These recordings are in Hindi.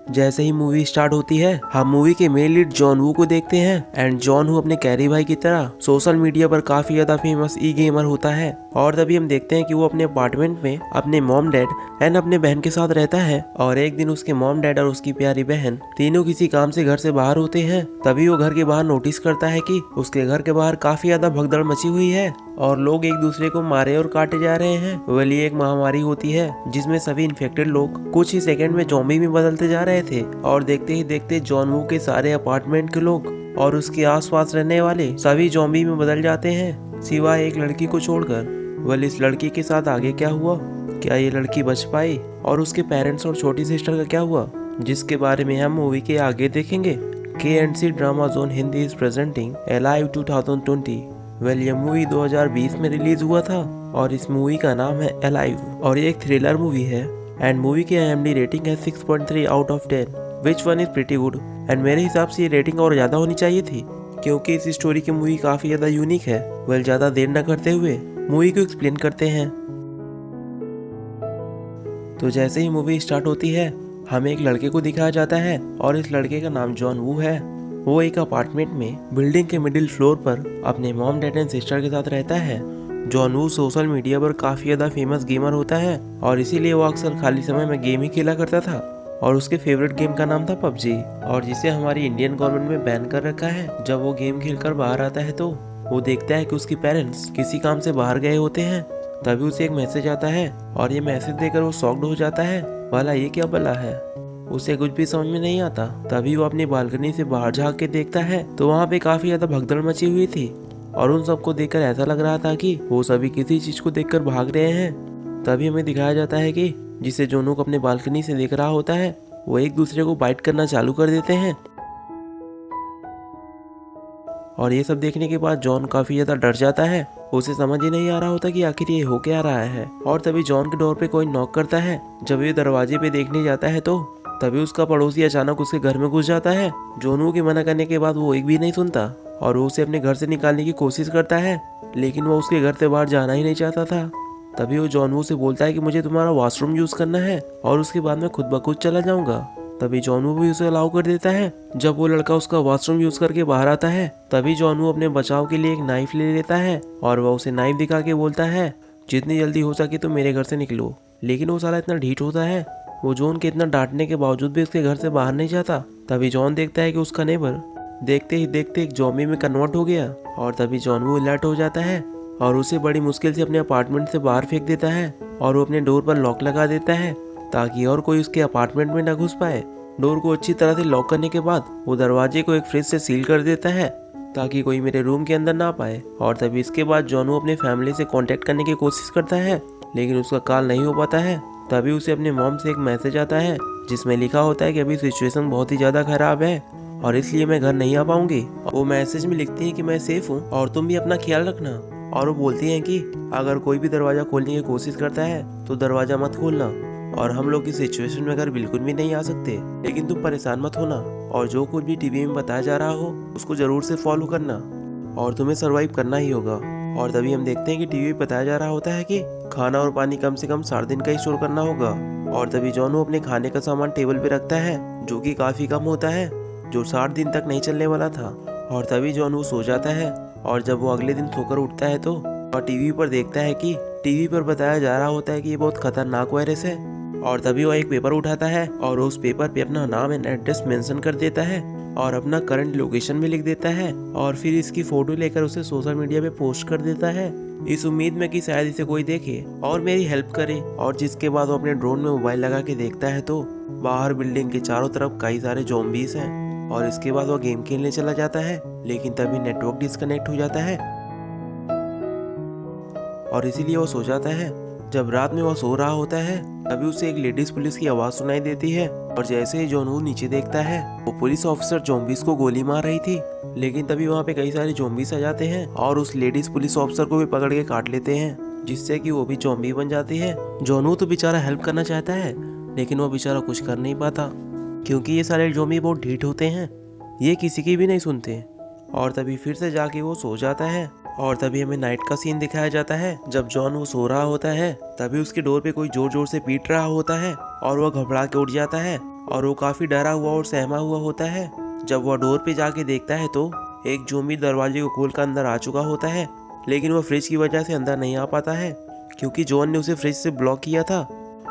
जैसे ही मूवी स्टार्ट होती है हम मूवी के मेन लीड जॉन वू को देखते हैं एंड जॉन वू अपने कैरी भाई की तरह सोशल मीडिया पर काफी ज्यादा फेमस ई गेमर होता है। और तभी हम देखते हैं कि वो अपने अपार्टमेंट में अपने मॉम डैड एंड अपने बहन के साथ रहता है। और एक दिन उसके मॉम डैड और उसकी प्यारी बहन तीनों किसी काम से घर से बाहर होते हैं। तभी वो घर के बाहर नोटिस करता है कि उसके घर के बाहर काफी ज्यादा भगदड़ मची हुई है और लोग एक दूसरे को मारे और काटे जा रहे हैं। वही एक महामारी होती है जिसमें सभी इन्फेक्टेड लोग कुछ ही सेकंड में ज़ॉम्बी में बदलते जा रहे थे। और देखते ही देखते जॉन वू के सारे अपार्टमेंट के लोग और उसके आसपास रहने वाले सभी ज़ॉम्बी में बदल जाते हैं सिवाय एक लड़की को छोड़कर। वही इस लड़की के साथ आगे क्या हुआ, क्या ये लड़की बच पाई और उसके पेरेंट्स और छोटी सिस्टर का क्या हुआ, जिसके बारे में हम मूवी के आगे देखेंगे। KNC drama zone Hindi is presenting alive 2020। ये मूवी 2020 में रिलीज हुआ था और इस मूवी का नाम है अलाइव और ये एक थ्रिलर मूवी है एंड मूवी की IMDb रेटिंग है 6.3 out of 10 which one is pretty good. And मेरे हिसाब से ये रेटिंग और ज्यादा होनी चाहिए थी क्योंकि इस स्टोरी की मूवी काफी ज्यादा यूनिक है। ज्यादा देर न करते हुए मूवी को एक्सप्लेन करते हैं। तो जैसे ही मूवी स्टार्ट होती है हमें एक लड़के को दिखाया जाता है और इस लड़के का नाम जॉन वू है। वो एक अपार्टमेंट में बिल्डिंग के मिडिल फ्लोर पर अपने मॉम डैड एंड सिस्टर के साथ रहता है। जॉन वू सोशल मीडिया पर काफी ज्यादा फेमस गेमर होता है और इसीलिए वो अक्सर खाली समय में गेम ही खेला करता था और उसके फेवरेट गेम का नाम था PUBG और जिसे हमारी इंडियन गवर्नमेंट में बैन कर रखा है। जब वो गेम खेलकर बाहर आता है तो वो देखता है कि उसके पेरेंट्स किसी काम से बाहर गए होते हैं। तभी उसे एक मैसेज आता है और ये मैसेज देकर वो शॉक्ड हो जाता है, भला ये क्या बला है। उसे कुछ भी समझ में नहीं आता। तभी वो अपनी बालकनी से बाहर झांक के देखता है तो वहाँ पे काफी ज्यादा भगदड़ मची हुई थी और उन सबको देखकर ऐसा लग रहा था कि वो सभी किसी चीज को देखकर भाग रहे हैं। तभी हमें दिखाया जाता है कि जिसे जोनू को अपने बालकनी से देख रहा होता है वो एक दूसरे को बाइट करना चालू कर देते हैं। और ये सब देखने के बाद जॉन काफी ज्यादा डर जाता है। उसे समझ ही नहीं आ रहा होता कि आखिर ये हो क्या रहा है। और तभी जॉन के डोर पे कोई नॉक करता है। जब ये दरवाजे पे देखने जाता है तो तभी उसका पड़ोसी अचानक उसके घर में घुस जाता है। जोनू के मना करने के बाद वो एक भी नहीं सुनता और वो उसे अपने घर से निकालने की कोशिश करता है लेकिन वो उसके घर से बाहर जाना ही नहीं चाहता था। तभी वो जॉन वू से बोलता है कि मुझे तुम्हारा वॉशरूम यूज करना है और उसके बाद मैं खुद ब खुद चला जाऊंगा। तभी जॉन वू भी उसे अलाउ कर देता है। जब वो लड़का उसका वॉशरूम यूज करके बाहर आता है तभी जॉन वू अपने बचाव के लिए एक नाइफ ले लेता है और वह उसे नाइफ दिखा के बोलता है जितनी जल्दी हो सके तो मेरे घर से निकलो। लेकिन वो साला इतना ढीठ होता है, वो जॉन के इतना डांटने के बावजूद भी उसके घर से बाहर नहीं जाता। तभी जॉन देखता है कि उसका नेबर देखते ही देखते एक ज़ॉम्बी में कन्वर्ट हो गया और तभी जॉन वू अलर्ट हो जाता है और उसे बड़ी मुश्किल से अपने अपार्टमेंट से बाहर फेंक देता है और वो अपने डोर पर लॉक लगा देता है ताकि और कोई उसके अपार्टमेंट में न घुस पाए। डोर को अच्छी तरह से लॉक करने के बाद वो दरवाजे को एक फ्रिज से सील कर देता है ताकि कोई मेरे रूम के अंदर ना पाए। और तभी इसके बाद जॉन वू अपने फैमिली से कांटेक्ट करने की कोशिश करता है लेकिन उसका कॉल नहीं हो पाता है। तभी उसे अपने मॉम से एक मैसेज आता है जिसमें लिखा होता है कि अभी सिचुएशन बहुत ही ज़्यादा खराब है और इसलिए मैं घर नहीं आ पाऊंगी। वो मैसेज में लिखती है कि मैं सेफ हूँ और तुम भी अपना ख्याल रखना। और वो बोलती हैं कि अगर कोई भी दरवाजा खोलने की कोशिश करता है तो दरवाजा मत खोलना और हम लोग इस सिचुएशन में घर बिल्कुल भी नहीं आ सकते, लेकिन तुम परेशान मत होना और जो कुछ भी टीवी में बताया जा रहा हो उसको जरूर से फॉलो करना और तुम्हें सरवाइव करना ही होगा। और तभी हम देखते हैं कि टीवी में बताया जा रहा होता है कि खाना और पानी कम से कम 7 दिन का ही स्टोर करना होगा। और तभी जॉन अपने खाने का सामान टेबल पे रखता है जो कि काफी कम होता है, जो 60 दिन तक नहीं चलने वाला था। और तभी जॉन सो जाता है और जब वो अगले दिन सोकर उठता है तो और टीवी पर देखता है कि टीवी पर बताया जा रहा होता है कि ये बहुत खतरनाक वायरस है। और तभी वो एक पेपर उठाता है और उस पेपर पे अपना नाम एंड एड्रेस मेंशन कर देता है और अपना करंट लोकेशन भी लिख देता है और फिर इसकी फोटो लेकर उसे सोशल मीडिया पे पोस्ट कर देता है इस उम्मीद में कि शायद इसे कोई देखे और मेरी हेल्प करे। और जिसके बाद वो अपने ड्रोन में मोबाइल लगा के देखता है तो बाहर बिल्डिंग के चारों तरफ कई सारे ज़ॉम्बीज हैं। और इसके बाद वो गेम खेलने चला जाता है लेकिन तभी नेटवर्क डिस्कनेक्ट हो जाता है और इसीलिए वो सो जाता है। जब रात में वह सो रहा होता है तभी उसे एक लेडीज पुलिस की आवाज सुनाई देती है और जैसे ही जॉन वू नीचे देखता है वो पुलिस ऑफिसर ज़ॉम्बीज को गोली मार रही थी। लेकिन तभी वहाँ पे कई सारे ज़ॉम्बीज आ जाते हैं और उस लेडीज पुलिस ऑफिसर को भी पकड़ के काट लेते हैं जिससे कि वो भी ज़ॉम्बी बन जाती है। जॉन वू तो बेचारा हेल्प करना चाहता है लेकिन वो बेचारा कुछ कर नहीं पाता क्योंकि ये सारे ज़ॉम्बी बहुत ढीठ होते हैं, ये किसी की भी नहीं सुनते। और तभी फिर से जाके वो सो जाता है और तभी हमें नाइट का सीन दिखाया जाता है। जब जॉन वो सो रहा होता है तभी उसके डोर पे कोई जोर जोर से पीट रहा होता है और वह घबरा के उठ जाता है और वो काफी डरा हुआ और सहमा हुआ होता है। जब वह डोर पे जाके देखता है तो एक ज़ॉम्बी दरवाजे को खोल कर अंदर आ चुका होता है, लेकिन वो फ्रिज की वजह से अंदर नहीं आ पाता है क्योंकि जॉन ने उसे फ्रिज से ब्लॉक किया था।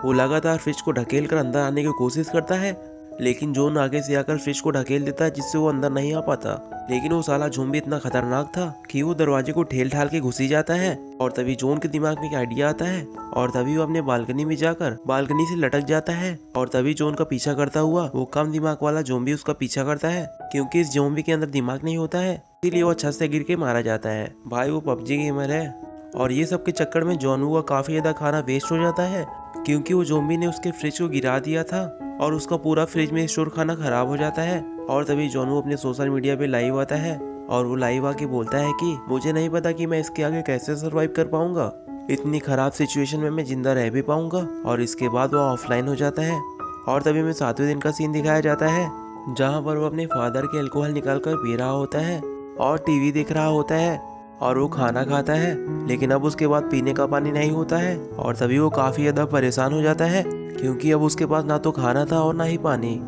वो लगातार फ्रिज को ढकेल कर अंदर आने की कोशिश करता है, लेकिन जॉन आगे से आकर फ्रिज को ढकेल देता है जिससे वो अंदर नहीं आ पाता। लेकिन वो साला ज़ॉम्बी इतना खतरनाक था कि वो दरवाजे को ठेल ठाल के घुस ही जाता है। और तभी जॉन के दिमाग में एक आइडिया आता है और तभी वो अपने बालकनी में जाकर बालकनी से लटक जाता है। और तभी जॉन का पीछा करता हुआ वो कम दिमाग वाला ज़ॉम्बी उसका पीछा करता है क्योंकि इस ज़ॉम्बी के अंदर दिमाग नहीं होता है, इसीलिए वो छत से गिर के मारा जाता है। भाई वो पबजी गेमर है। और ये सब के चक्कर में जॉनू का काफी ज्यादा खाना वेस्ट हो जाता है क्योंकि वो ज़ॉम्बी ने उसके फ्रिज को गिरा दिया था और उसका पूरा फ्रिज में स्टोर खाना खराब हो जाता है। और तभी जॉनू अपने सोशल मीडिया पे लाइव आता है और वो लाइव आके बोलता है कि मुझे नहीं पता कि मैं इसके आगे कैसे सरवाइव कर पाऊंगा, इतनी खराब सिचुएशन में मैं जिंदा रह भी पाऊंगा। और इसके बाद वो ऑफलाइन हो जाता है। और तभी में 7वें दिन का सीन दिखाया जाता है जहाँ पर वो अपने फादर के अल्कोहल निकाल कर पी रहा होता है और टीवी देख रहा होता है और वो खाना खाता है, लेकिन अब उसके बाद पीने का पानी नहीं होता है। और तभी वो काफी ज्यादा परेशान हो जाता है क्योंकि अब उसके पास ना तो खाना था और ना ही पानी।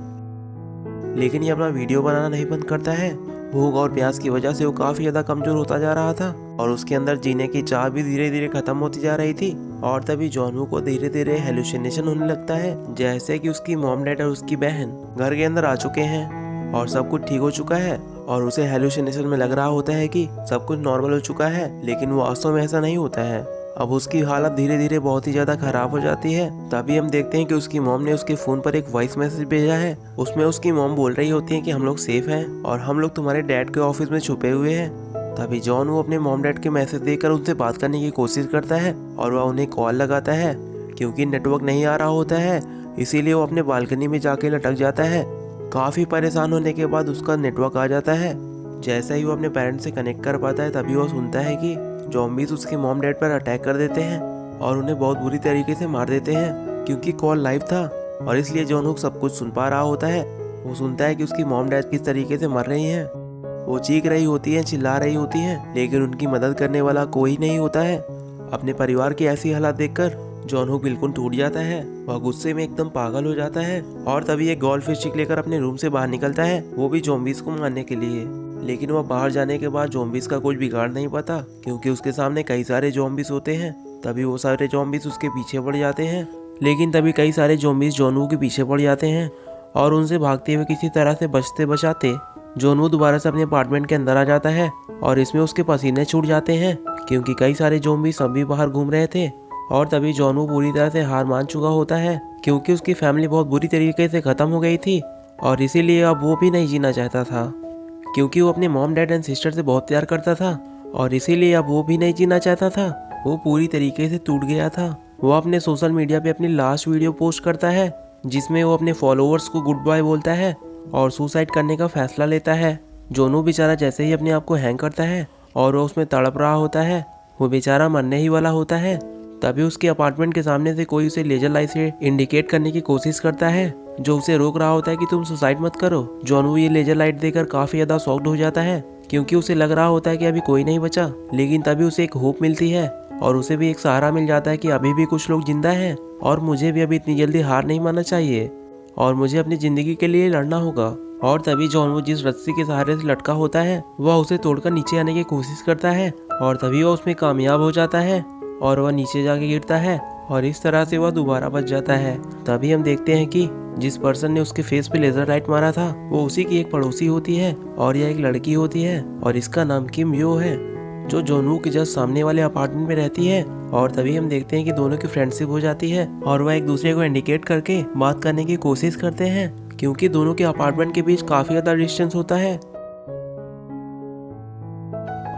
लेकिन ये अपना वीडियो बनाना नहीं बंद करता है। भूख और प्यास की वजह से वो काफी ज्यादा कमजोर होता जा रहा था और उसके अंदर जीने की चाह भी धीरे धीरे खत्म होती जा रही थी। और तभी जॉनू को धीरे धीरे हेलुसिनेशन होने लगता है, जैसे कि उसकी मॉम डैड और उसकी बहन घर के अंदर आ चुके हैं और सब कुछ ठीक हो चुका है। और उसे हेलुसिनेशन में लग रहा होता है कि सब कुछ नॉर्मल हो चुका है, लेकिन वो वास्तव में ऐसा नहीं होता है। अब उसकी हालत धीरे धीरे बहुत ही ज्यादा खराब हो जाती है। तभी हम देखते हैं कि उसकी मॉम ने उसके फोन पर एक वॉइस मैसेज भेजा है। उसमें उसकी मॉम बोल रही होती है कि हम लोग सेफ हैं और हम लोग तुम्हारे डैड के ऑफिस में छुपे हुए हैं। तभी जॉन वो अपने मॉम डैड के मैसेज देखकर उनसे बात करने की कोशिश करता है और वह उन्हें कॉल लगाता है। क्योंकि नेटवर्क नहीं आ रहा होता है, इसीलिए वो अपने बालकनी में जाके लटक जाता है। काफी परेशान होने के बाद उसका नेटवर्क आ जाता है। जैसे ही वो अपने पेरेंट्स से कनेक्ट कर पाता है तभी वो सुनता है कि ज़ॉम्बीज़ उसके मॉम डैड पर अटैक कर देते हैं और उन्हें बहुत बुरी तरीके से मार देते हैं। क्योंकि कॉल लाइव था और इसलिए जॉन हुक सब कुछ सुन पा रहा होता है। वो सुनता है कि उसकी मॉम डैड किस तरीके से मर रही हैं। वो चीख रही होती हैं, चिल्ला रही होती हैं, लेकिन उनकी मदद करने वाला कोई नहीं होता है। अपने परिवार की ऐसी हालत देखकर जॉन हुक बिल्कुल टूट जाता है। वह गुस्से में एकदम पागल हो जाता है और तभी एक गोल्ड फिश स्टिक लेकर अपने रूम से बाहर निकलता है, वो भी ज़ॉम्बीज़ को मारने के लिए। लेकिन वह बाहर जाने के बाद ज़ॉम्बीज़ का कुछ बिगाड़ नहीं पाता क्योंकि उसके सामने कई सारे ज़ॉम्बीज़ होते हैं। तभी वो सारे ज़ॉम्बीज़ उसके पीछे पड़ जाते हैं, लेकिन तभी कई सारे ज़ॉम्बीज़ जॉनू के पीछे पड़ जाते हैं और उनसे भागते हुए किसी तरह से बचते बचाते जॉनू दोबारा से अपने अपार्टमेंट के अंदर आ जाता है। और इसमें उसके पसीने छूट जाते हैं क्योंकि कई सारे ज़ॉम्बीज़ अभी बाहर घूम रहे थे। और तभी जॉनू पूरी तरह से हार मान चुका होता है क्योंकि उसकी फैमिली बहुत बुरी तरीके से ख़त्म हो गई थी और इसीलिए अब वो भी नहीं जीना चाहता था क्योंकि वो अपने मॉम डैड एंड सिस्टर से बहुत प्यार करता था और इसीलिए अब वो भी नहीं जीना चाहता था। वो पूरी तरीके से टूट गया था। वो अपने सोशल मीडिया पे अपनी लास्ट वीडियो पोस्ट करता है जिसमें वो अपने फॉलोअर्स को गुड बाय बोलता है और सुसाइड करने का फैसला लेता है। जोनू बेचारा जैसे ही अपने आप को हैंग करता है और वो उसमें तड़प रहा होता है, वो बेचारा मरने ही वाला होता है। तभी उसके अपार्टमेंट के सामने से कोई उसे लेजर लाइट से इंडिकेट करने की कोशिश करता है जो उसे रोक रहा होता है कि तुम सुसाइड मत करो। जॉनू ये लेजर लाइट देखकर काफी ज्यादा शॉक्ड हो जाता है क्योंकि उसे लग रहा होता है कि अभी कोई नहीं बचा। लेकिन तभी उसे एक होप मिलती है और उसे भी एक सहारा मिल जाता है कि अभी भी कुछ लोग जिंदा हैं और मुझे भी अभी इतनी जल्दी हार नहीं मानना चाहिए और मुझे अपनी जिंदगी के लिए लड़ना होगा। और तभी जॉन जिस रस्सी के सहारे से लटका होता है वह उसे तोड़कर नीचे आने की कोशिश करता है और तभी वह उसमें कामयाब हो जाता है और वह नीचे जाके गिरता है और इस तरह से वह दोबारा बच जाता है। तभी हम देखते हैं कि जिस पर्सन ने उसके फेस पे लेजर लाइट मारा था वो उसी की एक पड़ोसी होती है और यह एक लड़की होती है और इसका नाम किम यो है जो जॉनू के जस्ट सामने वाले अपार्टमेंट में रहती है। और तभी हम देखते हैं कि दोनों की फ्रेंडशिप हो जाती है और वह एक दूसरे को इंडिकेट करके बात करने की कोशिश करते हैं क्योंकि दोनों के अपार्टमेंट के बीच काफी ज्यादा डिस्टेंस होता है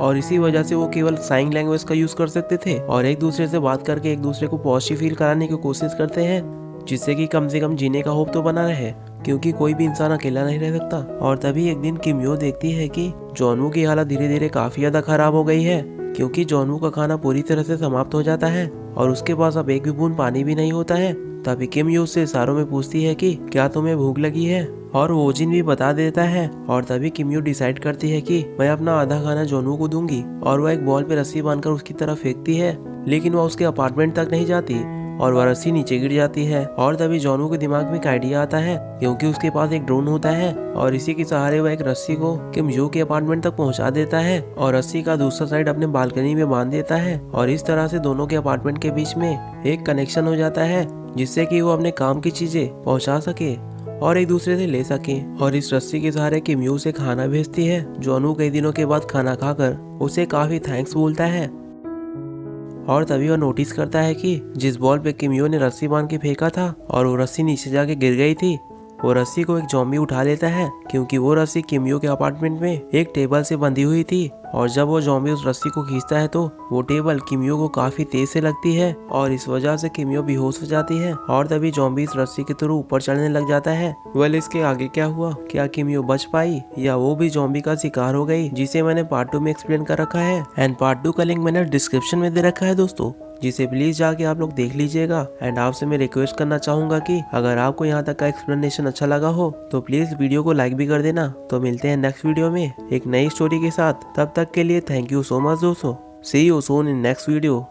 और इसी वजह से वो केवल साइन लैंग्वेज का यूज कर सकते थे और एक दूसरे से बात करके एक दूसरे को पॉजिटिव फील कराने की कोशिश करते हैं जिससे कि कम से कम जीने का होप तो बना रहे क्योंकि कोई भी इंसान अकेला नहीं रह सकता। और तभी एक दिन किम यो देखती है कि जॉनू की हालत धीरे धीरे काफी ज्यादा खराब हो गई है क्योंकि जॉनू का खाना पूरी तरह से समाप्त हो जाता है और उसके पास अब एक भी बूंद पानी भी नहीं होता है। तभी किम यो उससे इशारों में पूछती है कि क्या तुम्हें भूख लगी है और वो जिन भी बता देता है। और तभी किम यो डिसाइड करती है कि मैं अपना आधा खाना जॉनू को दूंगी और वह एक बॉल पे रस्सी बांधकर उसकी तरफ फेंकती है, लेकिन वह उसके अपार्टमेंट तक नहीं जाती और वह रस्सी नीचे गिर जाती है। और तभी जॉनू के दिमाग में एक आइडिया आता है, क्योंकि उसके पास एक ड्रोन होता है और इसी के सहारे वह एक रस्सी को किम यो के अपार्टमेंट तक पहुंचा देता है और रस्सी का दूसरा साइड अपने बालकनी में बांध देता है। और इस तरह से दोनों के अपार्टमेंट के बीच में एक कनेक्शन हो जाता है, जिससे कि वो अपने काम की चीजें पहुंचा सके और एक दूसरे से ले सके। और इस रस्सी के सहारे किम यो उसे खाना भेजती है। जॉनू कई दिनों के बाद खाना खाकर उसे काफी थैंक्स बोलता है और तभी वह नोटिस करता है कि जिस बॉल पे किम यो ने रस्सी बांध के फेंका था और वो रस्सी नीचे जाके गिर गई थी, वो रस्सी को एक ज़ॉम्बी उठा लेता है, क्योंकि वो रस्सी किम यो के अपार्टमेंट में एक टेबल से बंधी हुई थी। और जब वो ज़ॉम्बी उस रस्सी को खींचता है तो वो टेबल किम यो को काफी तेज से लगती है और इस वजह से किम यो बेहोश हो जाती है। और तभी ज़ॉम्बी इस रस्सी के थ्रू ऊपर चढ़ने लग जाता है। वेल, इसके आगे क्या हुआ, क्या किम यो बच पाई या वो भी ज़ॉम्बी का शिकार हो गई, जिसे मैंने पार्ट 2 में एक्सप्लेन कर रखा है। एंड पार्ट 2 का लिंक मैंने डिस्क्रिप्शन में दे रखा है दोस्तों, जिसे प्लीज जाके आप लोग देख लीजिएगा। एंड आपसे मैं रिक्वेस्ट करना चाहूंगा कि अगर आपको यहाँ तक का एक्सप्लेनेशन अच्छा लगा हो तो प्लीज वीडियो को लाइक भी कर देना। तो मिलते हैं नेक्स्ट वीडियो में एक नई स्टोरी के साथ। तब तक के लिए थैंक यू सो मच दोस्तों। See you soon in next video.